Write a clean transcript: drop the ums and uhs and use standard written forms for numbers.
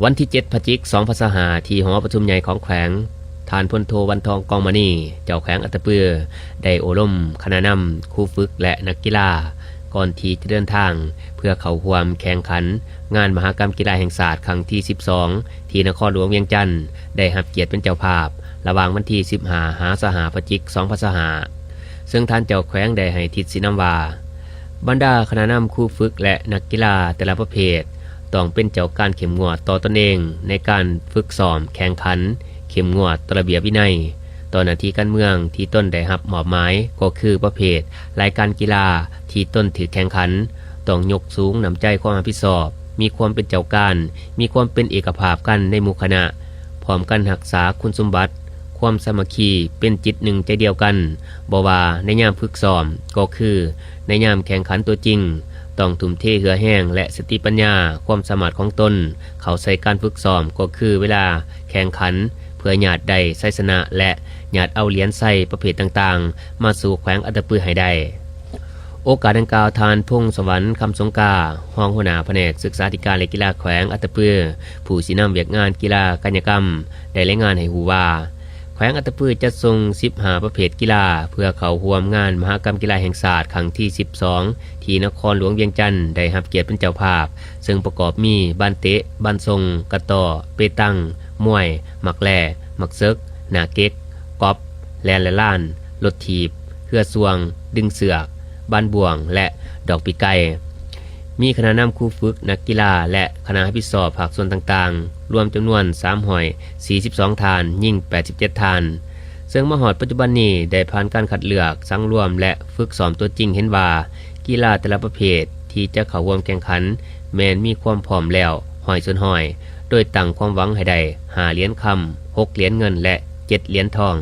วันที่7 พฤศจิกายน 2565ที่หอประชุมใหญ่ของแขวงทานพลโทวันทองกองมณีเจ้าแขวงอัตตปือได้โอลมคณะนำครูฝึกและนักกีฬาก่อนที่จะเดินทางเพื่อเข้าร่วมแข่งขันงานมหกรรมกีฬาแห่งชาติครั้งที่ 12 ที่นครหลวงเวียงจันทน์ได้รับเกียรติเป็นเจ้าภาพระหว่างวันที่ 15 พฤศจิกายน 2565ซึ่งท่านเจ้าแขวงได้ให้ทิศสินำว่าบรรดาคณะนำครูฝึกและนักกีฬาแต่ละประเภทต้องเป็นเจ้าการเข้มงวดต่อตนเองในการฝึกซ้อมแข่งขันเข้มงวดต่อระเบียบวินัยต่อหน้าที่การเมืองที่ตนได้รับมอบหมายก็คือประเภทรายการกีฬาที่ตนถือแข่งขันต้องยกสูงน้ำใจความรับผิดชอบมีความเป็นเจ้าการมีความเป็นเอกภาพกันในหมู่คณะพร้อมกันรักษาคุณสมบัติความสามัคคีเป็นจิตหนึ่งใจเดียวกันบ่ว่าในยามฝึกซ้อมก็คือในยามแข่งขันตัวจริงต้องทุ่มเทเหือแห้งและสติปัญญาความสามารถของตนเข้าใส่การฝึกซ้อมก็คือเวลาแข่งขันเพื่อหยาดใดไซชนะและหยาดเอาเหรียญใส่ประเภทต่างๆมาสู่แขวงอัตตปือให้ได้โอกาสดังกล่าวทานพงษ์สวรรค์คำสงการองหัวหน้าแผนกศึกษาธิการและกีฬาแขวงอัตตปือผู้สินำเวียกงานกีฬากายกรรมได้รายงานให้ฮู้ว่าแขวงอัตตปือจัดส่ง15ประเภทกีฬาเพื่อเข้าร่วมงานมหกรรมกีฬาแห่งชาติครั้งที่ 12 ที่นครหลวงเวียงจันทน์ได้รับเกียรติเป็นเจ้าภาพซึ่งประกอบมีบ้านเตะบ้านทรงกระต่อเปตังมวยหมักแล่หมักเซิกหนาเก๊กกอล์ฟแลนและล้านรถถีบเรือสวงดึงเสือกบ้านบ่วงและดอกปีไก่มีคณะนำครูฝึกนักกีฬาและคณะรับผิดชอบภาคส่วนต่างๆรวมจำนวน342 ทานยิ่ง87 ทานซึ่งมหอดปัจจุบันนี้ได้ผ่านการคัดเลือกสังรวมและฝึกซ้อมตัวจริงเห็นว่ากีฬาแต่ละประเภทที่จะเข้าร่วมแข่งขันแม้นมีความพร้อมแล้วห้อยส่วนห้อยโดยตั้งความหวังให้ได้5 เหรียญคำ6 เหรียญเงินและ7 เหรียญทอง